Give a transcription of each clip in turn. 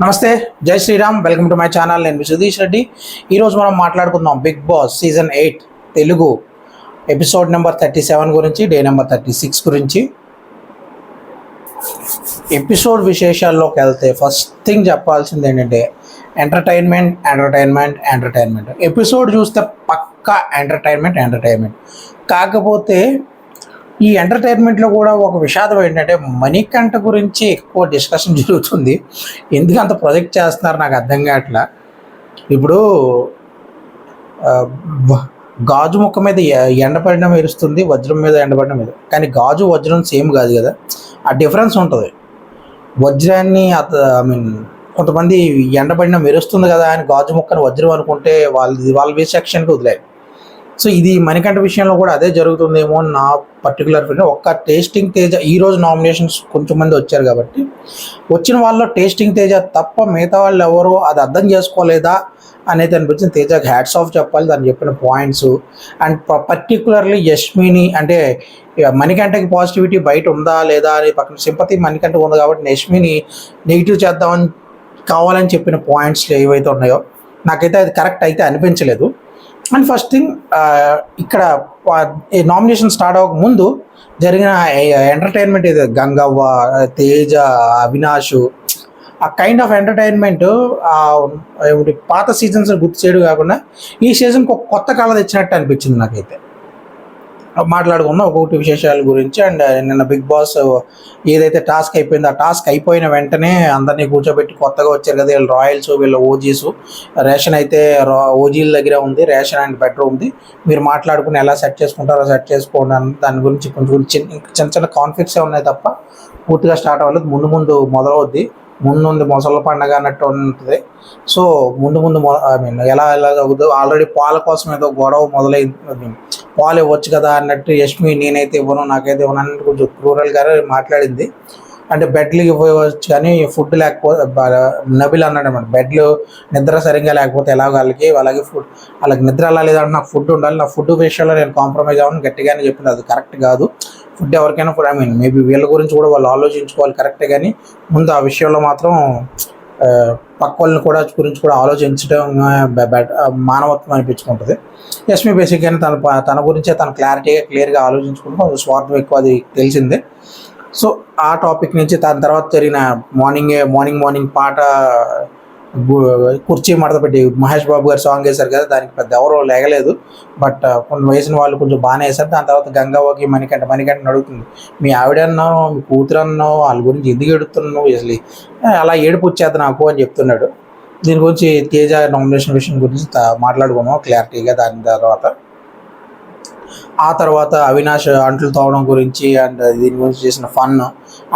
నమస్తే, జై Shriram. Welcome to my channel. నేను సుధీష్ రెడ్డి. ఈరోజు మనం మాట్లాడుకుందాం Bigg Boss season 8 Telugu episode number 37 గురించి, డే నెంబర్ 36 గురించి. ఎపిసోడ్ విశేషాల్లోకి వెళ్తే ఫస్ట్ థింగ్ చెప్పాల్సింది ఏంటంటే ఎంటర్టైన్మెంట్. ఎపిసోడ్ చూస్తే పక్కా ఎంటర్టైన్మెంట్. కాకపోతే ఈ ఎంటర్టైన్మెంట్లో కూడా ఒక విషాదం ఏంటంటే మణికంఠ గురించి ఎక్కువ డిస్కషన్ జరుగుతుంది. ఎందుకు అంత ప్రొజెక్ట్ చేస్తున్నారు నాకు అర్థం కావట్లా. ఇప్పుడు గాజు ముక్క మీద ఎండపడిన మెరుస్తుంది, వజ్రం మీద ఎండపడిన మీద. కానీ గాజు వజ్రం సేమ్ కాదు కదా, ఆ డిఫరెన్స్ ఉంటుంది. వజ్రాన్ని కొంతమంది ఎండపడిన మెరుస్తుంది కదా అని గాజు ముక్కను వజ్రం అనుకుంటే వాళ్ళ సెక్షన్కి వదిలేదు. సో ఇది మణికంఠ విషయంలో కూడా అదే జరుగుతుందేమో అని నా పర్టికులర్ ఫీలింగ్. ఒక్క టేస్టింగ్ తేజ ఈరోజు నామినేషన్స్ కొంచెం మంది వచ్చారు కాబట్టి, వచ్చిన వాళ్ళలో టేస్టింగ్ తేజ తప్ప మిగతా వాళ్ళు ఎవరు అది అర్థం చేసుకోలేదా అనేది అనిపించింది. తేజకి హ్యాట్స్ ఆఫ్ చెప్పాలి, దాన్ని చెప్పిన పాయింట్స్. అండ్ పర్టికులర్లీ యష్మిని, అంటే మణికంఠకి పాజిటివిటీ బయట ఉందా లేదా అని పక్కన సింపతి మణికంఠ ఉంది కాబట్టి యష్మిని నెగిటివ్ చేద్దామని కావాలని చెప్పిన పాయింట్స్ ఏవైతే ఉన్నాయో నాకైతే అది కరెక్ట్ అయితే అనిపించలేదు. అండ్ ఫస్ట్ థింగ్, ఇక్కడ నామినేషన్ స్టార్ట్ అవ్వక ముందు జరిగిన ఎంటర్టైన్మెంట్ ఇది గంగవ్వ, తేజ, అవినాష్, ఆ కైండ్ ఆఫ్ ఎంటర్టైన్మెంట్ పాత సీజన్స్ గుర్తు చేయడం కాకుండా ఈ సీజన్కి ఒక కొత్త కళ తెచ్చినట్టు అనిపించింది నాకైతే. మాట్లాడుకున్నాం ఒక్కొక్కటి విశేషాల గురించి. అండ్ నిన్న బిగ్ బాస్ ఏదైతే టాస్క్ అయిపోయిందో ఆ టాస్క్ అయిపోయిన వెంటనే అందరినీ కూర్చోబెట్టి కొత్తగా వచ్చారు కదా వీళ్ళు రాయల్స్, వీళ్ళ ఓజీస్. రేషన్ అయితే ఓజీల దగ్గర ఉంది, రేషన్ అండ్ బెడ్రూమ్ ఉంది. మీరు మాట్లాడుకుని ఎలా సెట్ చేసుకుంటారో సెట్ చేసుకోండి అని దాని గురించి కొంచెం చిన్న కాన్ఫ్లిక్ట్సే ఉన్నాయి తప్ప పూర్తిగా స్టార్ట్ అవ్వలేదు. ముందు మొదలవుద్ది, ముందు మొసళ్ళ పండగ అన్నట్టు ఉంటుంది. సో ముందు ఎలా అవుతుందో ఆల్రెడీ పాల కోసం ఏదో గొడవ మొదలైంది. పాలు ఇవ్వచ్చు కదా అన్నట్టు యష్మి నేనైతే ఇవ్వను, నాకైతే ఇవ్వను అన్నట్టు కొంచెం రూరల్ గారు మాట్లాడింది. అంటే బెడ్లు ఇవ్వచ్చు కానీ ఫుడ్ లేకపోతే, నబిల్ అన్నాడు అనమాట, బెడ్లు నిద్ర సరిగ్గా లేకపోతే ఎలాగో అలాగే వాళ్ళకి నిద్ర అలా లేదంటే నాకు ఫుడ్ ఉండాలి, నా ఫుడ్ విషయంలో నేను కాంప్రమైజ్ అవ్వను గట్టిగానే చెప్పింది. అది కరెక్ట్ కాదు. ఫుడ్ ఎవరికైనా మేబీ వీళ్ళ గురించి కూడా వాళ్ళు ఆలోచించుకోవాలి కరెక్టే, కానీ ముందు ఆ విషయంలో మాత్రం పక్క వాళ్ళని గురించి కూడా ఆలోచించడం మానవత్వం అనిపించుకుంటుంది. యష్మి బేసిక్గానే తన గురించే తన క్లియర్గా ఆలోచించుకుంటూ స్వార్థం ఎక్కువ, అది తెలిసిందే. సో ఆ టాపిక్ నుంచి దాని తర్వాత జరిగిన మార్నింగ్ పాట కుర్చీ మడత పెట్టి మహేష్ బాబు గారు సాంగ్ వేశారు కదా, దానికి పెద్ద ఎవరో లేగలేదు. బట్ కొన్ని వేసిన వాళ్ళు కొంచెం బాగానే వేశారు. దాని తర్వాత గంగవ్వకి మణికంఠని అడుగుతుంది, మీ ఆవిడన్నావు, మీ కూతురు అన్నావు, వాళ్ళ గురించి ఎందుకు ఎడుతున్నావు, అసలు అలా ఏడుపు వచ్చేది నాకు అని చెప్తున్నాడు. దీని గురించి తేజ నామినేషన్ విషయం గురించి మాట్లాడుకున్నాం క్లారిటీగా. ఆ తర్వాత అవినాష్ అంట్లు తోవడం గురించి అండ్ దీని గురించి చేసిన ఫన్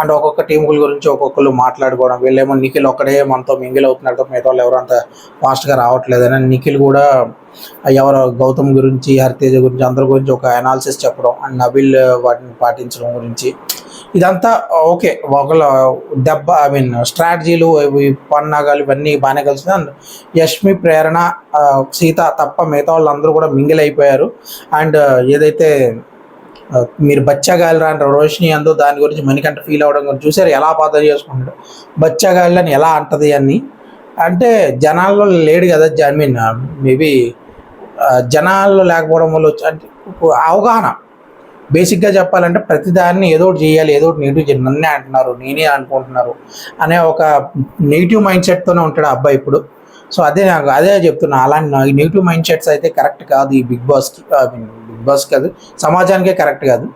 అండ్ ఒక్కొక్క టీముల గురించి ఒక్కొక్కరు మాట్లాడుకోవడం. వీళ్ళేమో నిఖిల్ ఒక్కడే మనతో మింగిల్ అవుతున్నాడు, మిగతా వాళ్ళు ఎవరు అంత ఫాస్ట్గా రావట్లేదని నిఖిల్ కూడా ఎవరు గౌతమ్ గురించి, హరితేజ గురించి, అందరి గురించి ఒక అనాలిసిస్ చెప్పడం అండ్ నబిల్ వాటిని పాటించడం గురించి. ఇదంతా ఓకే, ఒకళ్ళ దెబ్బ స్ట్రాటజీలు, పన్నాగాలు ఇవన్నీ బాగానే కలిసింది. అండ్ యష్మి, ప్రేరణ, సీత తప్ప మిగతా వాళ్ళందరూ కూడా మింగిల్ అయిపోయారు. అండ్ ఏదైతే మీరు బచ్చాగాయలరా అంటే రోషిని అందో దాని గురించి మణికంఠ ఫీల్ అవ్వడం గురించి చూసారు, ఎలా పాత చేసుకుంటాడు బచ్చాగాయలని ఎలా అంటది అని. అంటే జనాల్లో లేడు కదా, మేబీ జనాల్లో లేకపోవడం వల్ల అంటే అవగాహన. బేసిక్గా చెప్పాలంటే ప్రతిదాన్ని ఏదో ఒకటి చేయాలి, ఏదో ఒకటి నెగిటివ్ చేయాలి, నన్నే అంటున్నారు, నేనే అనుకుంటున్నారు అనే ఒక నెగిటివ్ మైండ్ సెట్తోనే ఉంటాడు ఆ అబ్బాయి ఇప్పుడు. సో అదే చెప్తున్నా, అలాంటి నెగిటివ్ మైండ్ సెట్స్ అయితే కరెక్ట్ కాదు ఈ బిగ్ బాస్ కాదు, సమాజానికే కరెక్ట్ కాదు,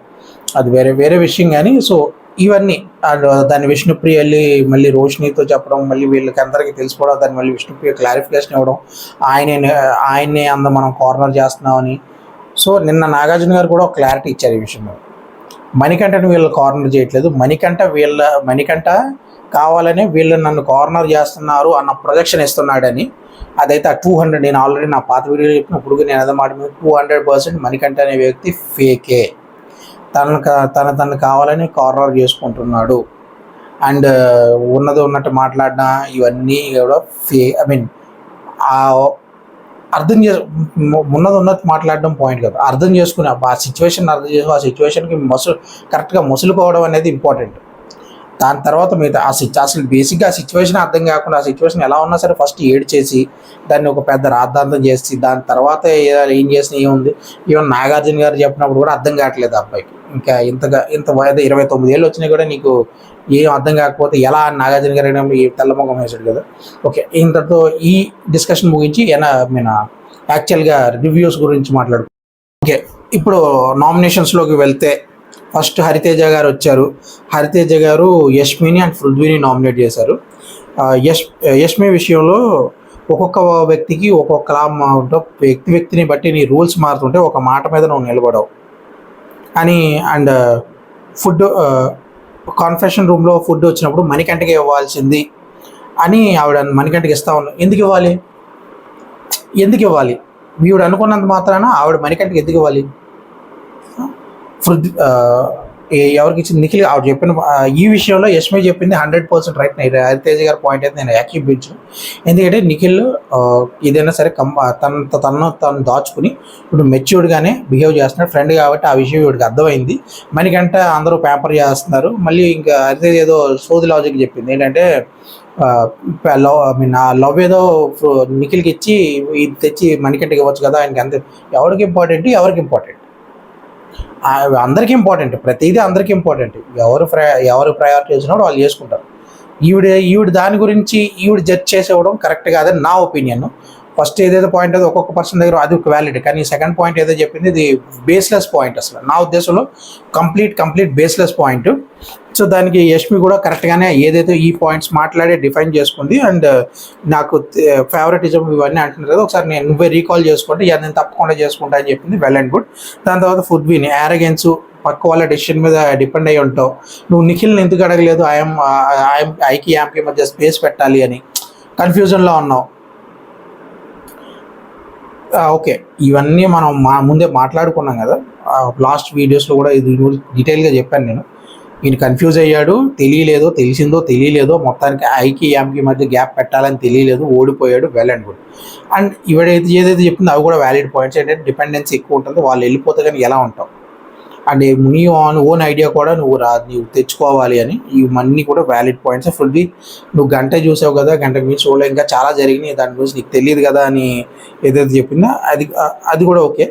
అది వేరే విషయం. కానీ సో ఇవన్నీ దాన్ని విష్ణుప్రియ వెళ్ళి మళ్ళీ రోషినితో చెప్పడం, మళ్ళీ వీళ్ళకి అందరికీ తెలిసిపోవడం, దాన్ని మళ్ళీ విష్ణుప్రియ క్లారిఫికేషన్ ఇవ్వడం, ఆయనే మనం కార్నర్ చేస్తున్నామని. సో నిన్న నాగార్జున గారు కూడా ఒక క్లారిటీ ఇచ్చారు ఈ విషయంలో. మణికంఠని వీళ్ళు కార్నర్ చేయట్లేదు, మణికంఠ కావాలని వీళ్ళు నన్ను కార్నర్ చేస్తున్నారు అన్న ప్రొజెక్షన్ ఇస్తున్నాడని. అదైతే ఆ 200, నేను ఆల్రెడీ నా పాత వీడియోలో చెప్పినప్పుడు నేను అదే మాట 200% మణికంఠ అనే వ్యక్తి ఫేకే, తను కావాలని కార్నర్ చేసుకుంటున్నాడు. అండ్ ఉన్నట్టు మాట్లాడిన ఇవన్నీ కూడా అర్థం ఉన్నది మాట్లాడడం పాయింట్ కదా, అర్థం చేసుకుని ఆ సిచ్యువేషన్ ఆ సిచ్యువేషన్కి కరెక్ట్గా మసులుకోవడం అనేది ఇంపార్టెంట్. దాని తర్వాత మిగతా అసలు బేసిక్గా ఆ సిచ్యువేషన్ అర్థం కాకుండా ఆ సిచ్యువేషన్ ఎలా ఉన్నా సరే ఫస్ట్ ఏడ్ చేసి దాన్ని ఒక పెద్ద రాద్ధాంతం చేసి దాని తర్వాత ఏం చేసినా ఏముంది. ఈవెన్ నాగార్జున గారు చెప్పినప్పుడు కూడా అర్థం కావట్లేదు ఆ అబ్బాయికి. ఇంకా ఇంత వయసు 29 ఏళ్ళు వచ్చినా కూడా నీకు ఏం అర్థం కాకపోతే ఎలా నాగార్జున గారు అయినా ఈ తెల్లమొగం వేసాడు కదా. ఓకే, ఇంతటితో ఈ డిస్కషన్ ముగించి మీన యాక్చువల్గా రివ్యూస్ గురించి మాట్లాడుకో. ఓకే, ఇప్పుడు నామినేషన్స్లోకి వెళ్తే ఫస్ట్ హరితేజ గారు వచ్చారు. హరితేజ గారు యష్మిని అండ్ పృథ్వీని నామినేట్ చేశారు. యష్మి విషయంలో ఒక్కొక్క వ్యక్తికి ఒక్కొక్కలా ఉంటుంది. వ్యక్తిని బట్టి నీ రూల్స్ మారుతుంటే ఒక మాట మీద నువ్వు నిలబడవు అని. అండ్ ఫుడ్ కాన్ఫెషన్ రూమ్లో ఫుడ్ వచ్చినప్పుడు మణికంఠకి ఇవ్వాల్సింది అని ఆవిడ మణికంఠకి ఇస్తా ఉన్నాను. ఎందుకు ఇవ్వాలి వీడు అనుకున్నంత మాత్రాన ఆవిడ మణికంఠకి ఎందుకు ఇవ్వాలి? ఎవరికి ఇచ్చింది? నిఖిల్. ఆవిడ చెప్పిన ఈ విషయంలో యష్మి చెప్పింది 100% రైట్. హరితేజ గారి పాయింట్ అయితే నేను యాక్సెప్ట్. ఎందుకంటే నిఖిల్ ఏదైనా సరే తను దాచుకుని ఇప్పుడు మెచ్యూర్డ్గానే బిహేవ్ చేస్తున్నాడు, ఫ్రెండ్ కాబట్టి ఆ విషయం వీడికి అర్థమైంది. మనకంటే అందరూ పేపర్ చేస్తున్నారు. మళ్ళీ ఇంకా హరితేజ ఏదో సోది లాజిక్ చెప్పింది ఏంటంటే లవ్ ఏదో నిఖిల్కి ఇచ్చి ఇది తెచ్చి మణికంఠకి ఇవ్వచ్చు కదా ఆయనకి. అంతే. ఎవరికి ఇంపార్టెంట్? అందరికీ ఇంపార్టెంట్. ప్రతిదీ అందరికీ ఇంపార్టెంట్. ఎవరు ప్రయారిటీ చేసినప్పుడు వాళ్ళు చేసుకుంటారు. ఈవిడ దాని గురించి జడ్జ్ చేసేవడం కరెక్ట్ కాదని నా ఒపీనియన్. ఫస్ట్ ఏదైతే పాయింట్ ఏదో ఒక్కొక్క పర్సన్ దగ్గర అది ఒక వ్యాలిడ్, కానీ సెకండ్ పాయింట్ ఏదో చెప్పింది ఇది బేస్లెస్ పాయింట్. అసలు నా ఉద్దేశంలో కంప్లీట్ బేస్లెస్ పాయింట్. సో దానికి యష్మి కూడా కరెక్ట్గానే ఏదైతే ఈ పాయింట్స్ మాట్లాడే డిఫైన్ చేసుకుంది. అండ్ నాకు ఫేవరెటిజం ఇవన్నీ అంటున్నారు కదా, ఒకసారి నువ్వే రీకాల్ చేసుకుంటే నేను తప్పకుండా చేసుకుంటా అని చెప్పింది. Well and good. దాని తర్వాత పృథ్వీని యారగెన్స్, పక్క వాళ్ళ డెసిషన్ మీద డిపెండ్ అయ్యి ఉంటావు. నువ్వు నిఖిల్ని ఎందుకు అడగలేదు ఐకి యామ్కి మధ్య స్పేస్ పెట్టాలి అని కన్ఫ్యూజన్లో ఉన్నావు. ఓకే, ఇవన్నీ మనం ముందే మాట్లాడుకున్నాం కదా లాస్ట్ వీడియోస్లో కూడా. ఇది డీటెయిల్గా చెప్పాను నేను. ఈయన కన్ఫ్యూజ్ అయ్యాడు, తెలిసిందో తెలియలేదో, మొత్తానికి ఐకి యామ్కి మధ్య గ్యాప్ పెట్టాలని తెలియలేదు, ఓడిపోయాడు. Well and good. అండ్ ఏదైతే చెప్పిందో అవి కూడా వ్యాలిడ్ పాయింట్స్. ఏంటంటే డిపెండెన్సీ ఎక్కువ ఉంటుంది, వాళ్ళు వెళ్ళిపోతే కానీ ఎలా ఉంటావు. అండ్ నీ ఓన్ ఐడియా కూడా నువ్వు తెచ్చుకోవాలి అని. ఇవన్నీ కూడా వ్యాలిడ్ పాయింట్స్. ఫుల్వి నువ్వు గంట చూసావు కదా, గంటకు మించి చూడలే, ఇంకా చాలా జరిగినాయి దాని గురించి నీకు తెలియదు కదా అని ఏదైతే చెప్పిందో అది కూడా ఓకే.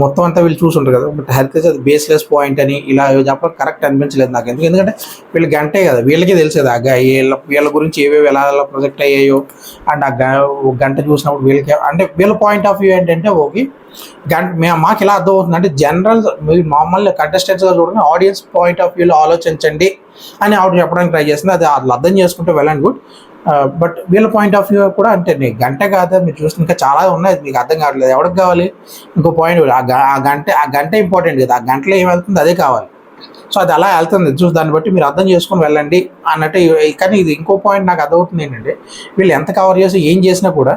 మొత్తం అంతా వీళ్ళు చూసుంటారు కదా. బట్ హరితేజ అది బేస్లెస్ పాయింట్ అని ఇలా చెప్పడం కరెక్ట్ అనిపించలేదు నాకు. ఎందుకంటే వీళ్ళు గంటే కదా, వీళ్ళకే తెలిసేది వీళ్ళ గురించి ఏవేవి ఎలా ప్రొజెక్ట్ అయ్యాయో. అండ్ గంట చూసినప్పుడు వీళ్ళకి అంటే వీళ్ళ పాయింట్ ఆఫ్ వ్యూ ఏంటంటే ఓకే మాకు ఇలా అర్థమవుతుంది అంటే జనరల్ మామూలు కంటెస్టెంట్స్గా చూడండి, ఆడియన్స్ పాయింట్ ఆఫ్ వ్యూలో ఆలోచించండి అని ఆవిడ చెప్పడానికి ట్రై చేస్తుంది. అది అర్థం చేసుకుంటే వెల్ అండ్ గుడ్. బట్ వీళ్ళ పాయింట్ ఆఫ్ వ్యూ కూడా అంటే నీకు గంట కాదా మీరు చూస్తే ఇంకా చాలా ఉన్నాయి, మీకు అర్థం కావట్లేదు. ఎవరికి కావాలి ఇంకో పాయింట్? ఆ గంట ఇంపార్టెంట్ కదా, ఆ గంటలో ఏం వెళ్తుంది అదే కావాలి. సో అది అలా వెళ్తుంది, చూసి దాన్ని బట్టి మీరు అర్థం చేసుకొని వెళ్ళండి అన్నట్టు. కానీ ఇది ఇంకో పాయింట్ నాకు అర్థమవుతుంది ఏంటంటే వీళ్ళు ఎంత కవర్ చేసి ఏం చేసినా కూడా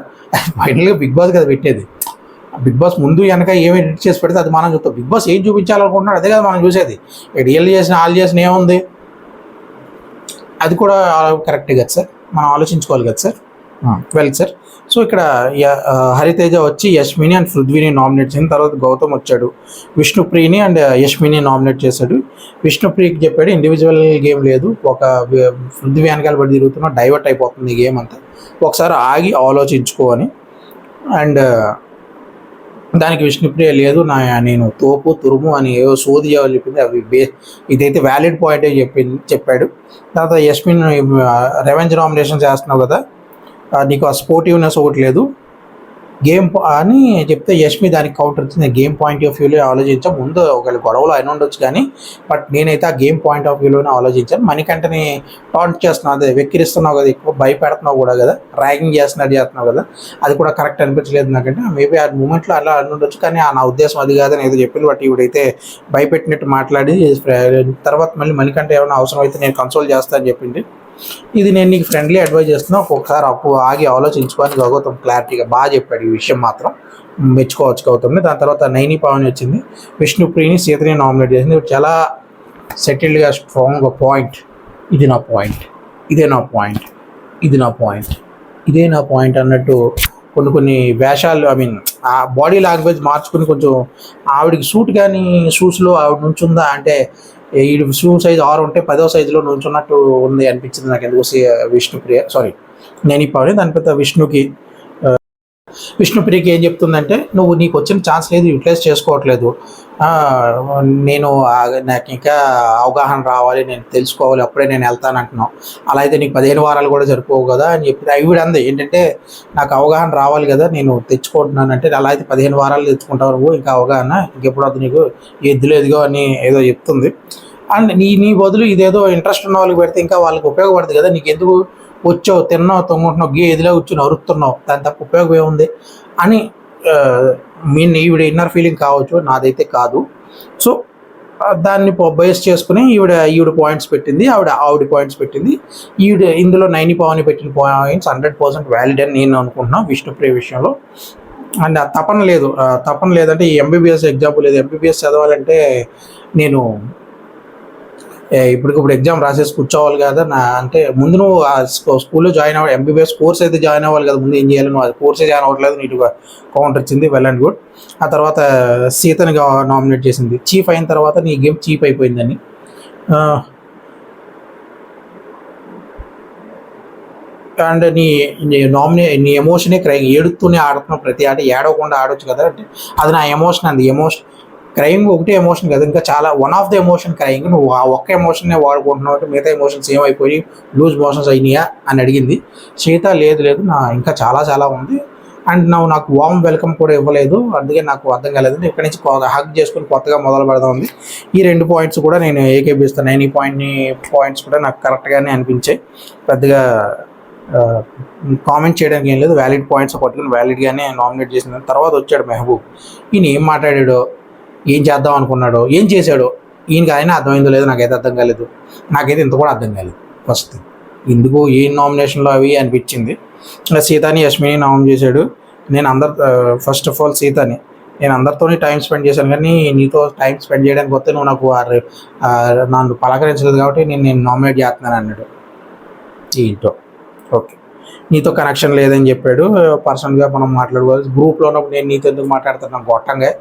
ఫైనల్గా బిగ్ బాస్ కదా పెట్టేది. బిగ్ బాస్ ముందు వెనక ఏమి ఎడిట్ చేసి పెడితే అది మనం చూస్తాం. బిగ్ బాస్ ఏం చూపించాలనుకుంటున్నాడు అదే కదా మనం చూసేది. రియల్ చేసిన వాళ్ళు చేసిన ఏముంది, అది కూడా కరెక్టే కదా సార్, మనం ఆలోచించుకోవాలి కదా సార్. Well sir. సో ఇక్కడ హరితేజ వచ్చి యష్మిని అండ్ పృథ్వీని నామినేట్ చేసిన తర్వాత గౌతమ్ వచ్చాడు, విష్ణుప్రియని అండ్ యష్మిని నామినేట్ చేశాడు. విష్ణుప్రియకి చెప్పాడు ఇండివిజువల్ గేమ్ లేదు, ఒక పృథ్వీ వెనకాల పడి తిరుగుతున్నా డైవర్ట్ అయిపోతుంది ఈ గేమ్ అంతా, ఒకసారి ఆగి ఆలోచించుకో అని. అండ్ దానికి విష్ణుప్రియ లేదు నేను తోపు తురుము అని ఏవో సోది చేయాలని చెప్పింది. అవి ఇదైతే వ్యాలిడ్ పాయింట్ చెప్పాడు. తర్వాత యష్మిన్ రెవెంజ్ నామినేషన్ చేస్తున్నావు కదా, నీకు ఆ స్పోర్టివ్నెస్ ఒకటి లేదు గేమ్ అని చెప్తే యష్మి దానికి కౌంటర్ వచ్చింది. గేమ్ పాయింట్ ఆఫ్ వ్యూలో ఆలోచించాం, ముందు ఒకవేళ గొడవలు అయిన ఉండొచ్చు కానీ బట్ నేనైతే ఆ గేమ్ పాయింట్ ఆఫ్ వ్యూలోనే ఆలోచించాను. మణికంఠని టాంట్ చేస్తున్నావు, అదే వెక్కిరిస్తున్నావు కదా, ఎక్కువ భయపెడుతున్నావు కూడా కదా, ర్యాగింగ్ చేస్తున్నావు కదా, అది కూడా కరెక్ట్ అనిపించలేదు నాకంటే. మేబీ ఆ మూమెంట్లో అలా అని ఉండొచ్చు కానీ నా ఉద్దేశం అది కాదని ఏదో చెప్పింది. బట్ ఇవిడైతే భయపెట్టినట్టు మాట్లాడి తర్వాత మళ్ళీ మణికంఠ ఏమైనా అవసరం అయితే నేను కన్సోల్ చేస్తానని చెప్పింది. ఇది నేను నీకు ఫ్రెండ్లీ అడ్వైజ్ చేస్తున్నా, ఒక్కొక్కసారి ఆగి ఆలోచించుకొని గౌతమ్ క్లారిటీగా బాగా చెప్పాడు ఈ విషయం, మాత్రం మెచ్చుకోవచ్చు గౌతమ్ని. దాని తర్వాత నైని పావని వచ్చింది, విష్ణుప్రియని సీతని నామినేట్ చేసింది. చాలా సెటిల్డ్గా స్ట్రాంగ్ పాయింట్, ఇదే నా పాయింట్ అన్నట్టు కొన్ని వేషాలు ఆ బాడీ లాంగ్వేజ్ మార్చుకుని కొంచెం ఆవిడికి సూట్ కానీ షూస్లో ఆవిడ నుంచుందా అంటే ఈ షూ సైజ్ 6 ఉంటే 10వ సైజులో నుంచున్నట్టు ఉంది అనిపించింది నాకు ఎందుకు. విష్ణుప్రియ సారీ నేను ఇప్పుడు దాని పెద్ద విష్ణుప్రియకి ఏం చెప్తుందంటే, నువ్వు నీకు వచ్చిన ఛాన్స్ లేదు, యూటిలైజ్ చేసుకోవట్లేదు. నాకు ఇంకా అవగాహన రావాలి, నేను తెలుసుకోవాలి, అప్పుడే నేను వెళ్తాను అంటున్నావు. అలా అయితే నీకు 15 వారాలు కూడా సరిపోవు కదా అని చెప్పి ఈవిడ అంది. ఏంటంటే నాకు అవగాహన రావాలి కదా, నేను తెచ్చుకుంటున్నాను అంటే, అలా అయితే 15 వారాలు తెచ్చుకుంటావు నువ్వు, ఇంకా అవగాహన ఇంకెప్పుడు అది నీకు ఎద్దులేదుగో అని ఏదో చెప్తుంది. అండ్ నీ బదులు ఇదేదో ఇంట్రెస్ట్ ఉన్న వాళ్ళకి పెడితే ఇంకా వాళ్ళకి ఉపయోగపడుతుంది కదా, నీకు ఎందుకు వచ్చావు, తిన్నావు, తొంగుంటున్నావు, ఎదిలో కూర్చుని అరుస్తున్నావు, దాని తప్ప ఉపయోగం ఏముంది అని ఈవిడ ఇన్నర్ ఫీలింగ్ కావచ్చు, నాదైతే కాదు. సో దాన్ని బేస్ చేసుకుని ఈవిడ పాయింట్స్ పెట్టింది, ఆవిడ పాయింట్స్ పెట్టింది. ఇందులో నైని పవన్ పెట్టిన పాయింట్స్ 100% వ్యాలిడ్ అని నేను అనుకుంటున్నాను విష్ణుప్రియ విషయంలో. అండ్ తపన లేదంటే ఈ ఎంబీబీఎస్ ఎగ్జాంపుల్ లేదు. ఎంబీబీఎస్ చదవాలంటే నేను ఇప్పటికిప్పుడు ఎగ్జామ్ రాసేసి కూర్చోవాలి కదా అంటే ముందు నువ్వు ఆ స్కూల్లో జాయిన్ అవ్వాలి, ఎంబీబీఎస్ కోర్స్ అయితే జాయిన్ అవ్వాలి కదా, ముందు ఏం చేయాలి, నువ్వు అది కోర్సే జాయిన్ అవ్వట్లేదు, నీట్గా కౌంటర్ వచ్చింది, వెల్ అండ్ గుడ్. ఆ తర్వాత సీతని నామినేట్ చేసింది. చీఫ్ అయిన తర్వాత నీ గేమ్ చీప్ అయిపోయిందని. అండ్ నీ ఎమోషనే క్రైమ్, ఏడుతూనే ఆడుతున్నావు ప్రతి ఆట, ఏడవకుండా ఆడొచ్చు కదా అంటే అది నా ఎమోషన్ అంది. క్రైమ్ ఒకటే ఎమోషన్ కదా, ఇంకా చాలా one of the emotion crime. నువ్వు ఆ ఒక్క ఎమోషన్నే వాడుకుంటున్నావు అంటే మిగతా ఎమోషన్స్ ఏమైపోయి లూజ్ మోషన్స్ అయినాయా అని అడిగింది. సీత లేదు నా ఇంకా చాలా ఉంది. అండ్ నాకు వార్మ్ వెల్కమ్ కూడా ఇవ్వలేదు, అందుకే నాకు అర్థం కాలేదు. ఇక్కడి నుంచి హగ్ చేసుకుని కొత్తగా మొదలు పెడదాం ఉంది. ఈ 2 పాయింట్స్ కూడా నేను ఏకేపిస్తాను. నేను ఈ పాయింట్స్ కూడా నాకు కరెక్ట్గానే అనిపించాయి, పెద్దగా కామెంట్ చేయడానికి ఏం లేదు. వ్యాలిడ్ పాయింట్స్ పట్టుకుని వ్యాలిడ్గానే నామినేట్ చేసిన తర్వాత వచ్చాడు మెహబూబ్. ఈయన ఏం మాట్లాడాడో, ఏం చేద్దాం అనుకున్నాడో, ఏం చేశాడో ఈయనకి అయినా అర్థమైందో లేదో నాకైతే అర్థం కాలేదు. నాకైతే ఇంత కూడా అర్థం కాలేదు. ఫస్ట్ ఎందుకు ఏం నామినేషన్లో అవి అనిపించింది. సీతని యష్మిని నామినేట్ చేశాడు. నేను ఫస్ట్ ఆఫ్ ఆల్ సీతని నేను అందరితోనే టైం స్పెండ్ చేశాను, కానీ నీతో టైం స్పెండ్ చేయడానికి వస్తే నువ్వు నాకు నన్ను పలకరించలేదు కాబట్టి నేను నామినేట్ చేస్తున్నాను అన్నాడు. ఏంటో ఓకే, నీతో కనెక్షన్ లేదని చెప్పాడు. పర్సనల్గా మనం మాట్లాడుకోవాలి, గ్రూప్లో ఉన్నప్పుడు నేను నీతో ఎందుకు మాట్లాడుతున్నాను గొట్టంగా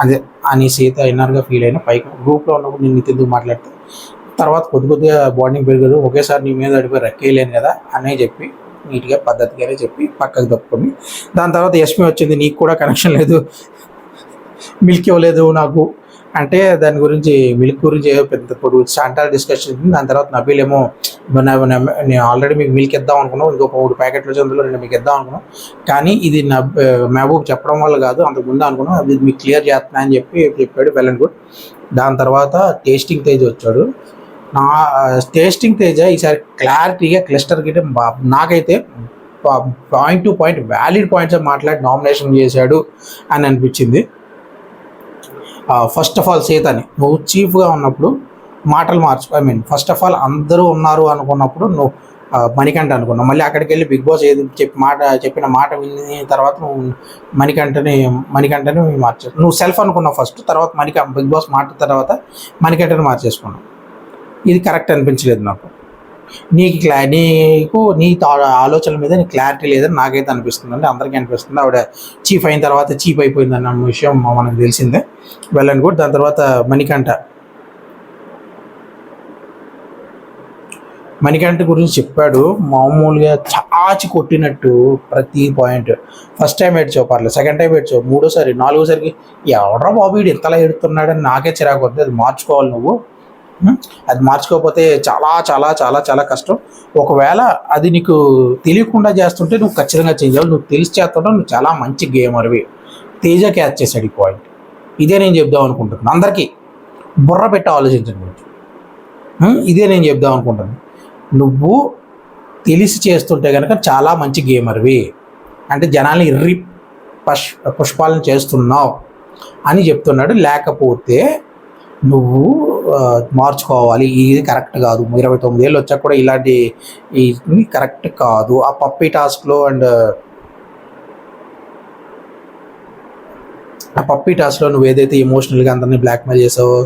అదే అని సీత ఇన్నర్గా ఫీల్ అయినా. పైకి గ్రూప్లో ఉన్నప్పుడు నేను నీతో ఎందుకు మాట్లాడితే తర్వాత కొద్దిగా బాండింగ్ పెరగదు, ఒకేసారి నీ మీద అడిపోయి రెక్కేయలేను కదా అనే చెప్పి నీట్గా పద్ధతిగానే చెప్పి పక్కకు తప్పుకుంది. దాని తర్వాత యష్మి వచ్చింది, నీకు కూడా కనెక్షన్ లేదు, మిల్క్ ఇవ్వలేదు నాకు అంటే దాని గురించి మిల్క్ గురించి పెద్ద శాంటాల్ డిస్కషన్ ఉంది. దాని తర్వాత నబీల్ ఏమో నేను ఆల్రెడీ మీకు మిల్క్ ఇద్దాం అనుకున్నాను, ఇంకో 3 ప్యాకెట్లు వచ్చి అందులో 2 మీకు ఇద్దాం అనుకున్నాను, కానీ ఇది మహబూబ్ చెప్పడం వల్ల కాదు, అంతకుముందు అనుకున్నాను, అది మీకు క్లియర్ చేస్తున్నా అని చెప్పాడు. Well and good. దాని తర్వాత టేస్టింగ్ తేజ్ వచ్చాడు. టేస్టింగ్ తేజ ఈసారి క్లారిటీగా క్లస్టర్ గిట్టే నాకైతే point to point valid points మాట్లాడి నామినేషన్ చేశాడు అని అనిపించింది. ఫస్ట్ ఆఫ్ ఆల్ సీతని నువ్వు చీఫ్గా ఉన్నప్పుడు మాటలు ఫస్ట్ ఆఫ్ ఆల్ అందరూ ఉన్నారు అనుకున్నప్పుడు నువ్వు మణికంఠ అనుకున్నావు, మళ్ళీ అక్కడికి వెళ్ళి బిగ్ బాస్ ఏది చెప్పిన మాట విన్న తర్వాత నువ్వు మణికంఠని మార్చేసు. నువ్వు సెల్ఫ్ అనుకున్నావు ఫస్ట్, తర్వాత బిగ్ బాస్ మాట తర్వాత మణికంఠని మార్చేసుకున్నావు. ఇది కరెక్ట్ అనిపించలేదు నాకు. నీకు నీ ఆలోచనల మీద నీకు క్లారిటీ లేదని నాకైతే అనిపిస్తుంది, అంటే అందరికీ అనిపిస్తుంది. ఆవిడ చీఫ్ అయిన తర్వాత చీఫ్ అయిపోయిందన్న విషయం మనకు తెలిసిందే. Well and good. దాని తర్వాత మణికంఠ గురించి చెప్పాడు, మామూలుగా చాచి కొట్టినట్టు ప్రతి పాయింట్. ఫస్ట్ టైం ఏడ్చావు పర్లేదు, సెకండ్ టైం ఏడ్చావు, మూడోసారి, నాలుగోసారికి ఎవడరా బాబు వీడు ఇంతలా ఎడుతున్నాడని నాకే చిరాకు వద్దు. అది మార్చుకోవాలి నువ్వు, అది మార్చుకోకపోతే చాలా చాలా చాలా చాలా కష్టం. ఒకవేళ అది నీకు తెలియకుండా చేస్తుంటే నువ్వు ఖచ్చితంగా చేంజ్ అవ్వాలి. నువ్వు తెలిసి చేస్తుంటే నువ్వు చాలా మంచి గేమర్వి. తేజ క్యాచ్ చేశాడు ఈ పాయింట్. ఇదే నేను చెప్దాం అనుకుంటున్నాను, అందరికీ బుర్ర పెట్టి ఆలోచించండి. ఇదే నేను చెప్దాం అనుకుంటున్నాను. నువ్వు తెలిసి చేస్తుంటే కనుక చాలా మంచి గేమర్వి, అంటే జనాల్ని పుష్పాలను చేస్తున్నావు అని చెప్తున్నాడు. లేకపోతే నువ్వు మార్చుకోవాలి, ఇది కరెక్ట్ కాదు. 29 ఏళ్ళు వచ్చాక కూడా ఇలాంటి ఇది కరెక్ట్ కాదు. ఆ పప్పీ టాస్క్లో అండ్ ఆ పప్పీ టాస్క్లో నువ్వు ఏదైతే ఎమోషనల్గా అందరినీ బ్లాక్మెయిల్ చేసావో,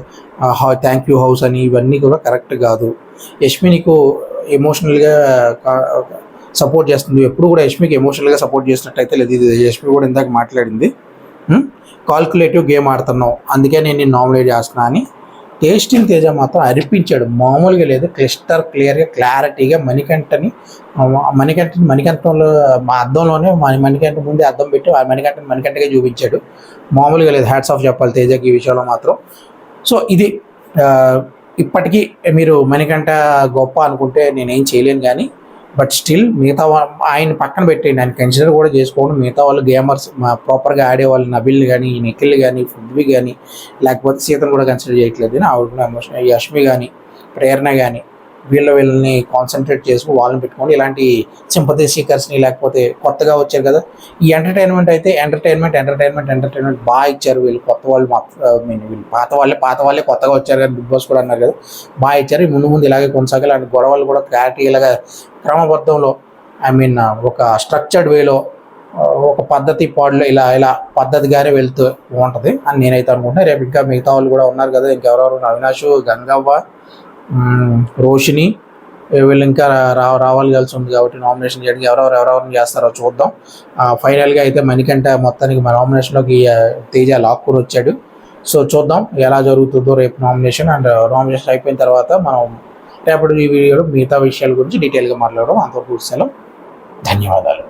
థ్యాంక్ యూ హౌస్ అని, ఇవన్నీ కూడా కరెక్ట్ కాదు. యష్మి నీకు ఎమోషనల్గా సపోర్ట్ చేస్తుంది, ఎప్పుడు కూడా యష్మికి ఎమోషనల్గా సపోర్ట్ చేసినట్టయితే లేదు. ఇది యష్మి కూడా ఇందాక మాట్లాడింది, కాల్కులేటివ్ గేమ్ ఆడుతున్నావు, అందుకే నేను నామినేట్ చేస్తున్నా అని టేస్టింగ్ తేజ మాత్రం అరిపించాడు, మామూలుగా లేదు. క్లిస్టర్ క్లియర్గా క్లారిటీగా మణికంఠంలో మా అద్దంలోనే మణికంఠ ముందే అద్దం పెట్టి ఆ మణికంఠగా చూపించాడు. మామూలుగా లేదు. హ్యాట్స్ ఆఫ్ చెప్పాలి తేజకి ఈ విషయంలో మాత్రం. సో ఇది ఇప్పటికీ మీరు మణికంఠ గొప్ప అనుకుంటే నేనేం చేయలేను, కానీ బట్ స్టిల్ మిగతా ఆయన పక్కన పెట్టేయండి, ఆయన కన్సిడర్ కూడా చేసుకోండి. మిగతా వాళ్ళు గేమర్స్ ప్రాపర్గా ఆడేవాళ్ళు, నబిల్ కానీ నిఖిల్ కానీ పృథ్వీ కానీ లేకపోతే సీతను కూడా కన్సిడర్ చేయట్లేదు. కానీ ఆవిడ కూడా ఎమోషన్, యష్మి కానీ ప్రేరణ కానీ వీళ్ళని కాన్సన్ట్రేట్ చేసుకుని వాళ్ళని పెట్టుకోండి. ఇలాంటి సింపతి సీకర్స్ని లేకపోతే కొత్తగా వచ్చారు కదా ఈ ఎంటర్టైన్మెంట్ అయితే ఎంటర్టైన్మెంట్ బాగా ఇచ్చారు. వీళ్ళు కొత్త వాళ్ళు వీళ్ళు పాత వాళ్ళే కొత్తగా వచ్చారు కానీ బిగ్ బాస్ కూడా అన్నారు కదా, బాగా ఇచ్చారు. ముందు ఇలాగే కొనసాగాలి. ఇలాంటి గొడవలు కూడా క్లారిటీ ఇలాగా క్రమబద్ధంలో ఒక స్ట్రక్చర్డ్ వేలో ఒక పద్ధతి పాడులో ఇలా పద్ధతిగానే వెళ్తూ ఉంటుంది అని నేనైతే అనుకుంటున్నాను. రేపు ఇంకా మిగతా వాళ్ళు కూడా ఉన్నారు కదా, ఇంకెవరెవరు, అవినాష్, గంగవ్వ, రోషిని, వీళ్ళు ఇంకా రావాలి కలిసి ఉంది కాబట్టి నామినేషన్ చేయడానికి ఎవరెవరిని చేస్తారో చూద్దాం. ఫైనల్గా అయితే మణికంఠ మొత్తానికి మా నామినేషన్లోకి తేజ లాక్కుని వచ్చాడు. సో చూద్దాం ఎలా జరుగుతుందో రేపు నామినేషన్. అండ్ నామినేషన్ అయిపోయిన తర్వాత మనం రేపటి ఈ వీడియోలో మిగతా విషయాల గురించి డీటెయిల్గా మాట్లాడడం. అంతవరకు సెలవు, ధన్యవాదాలు.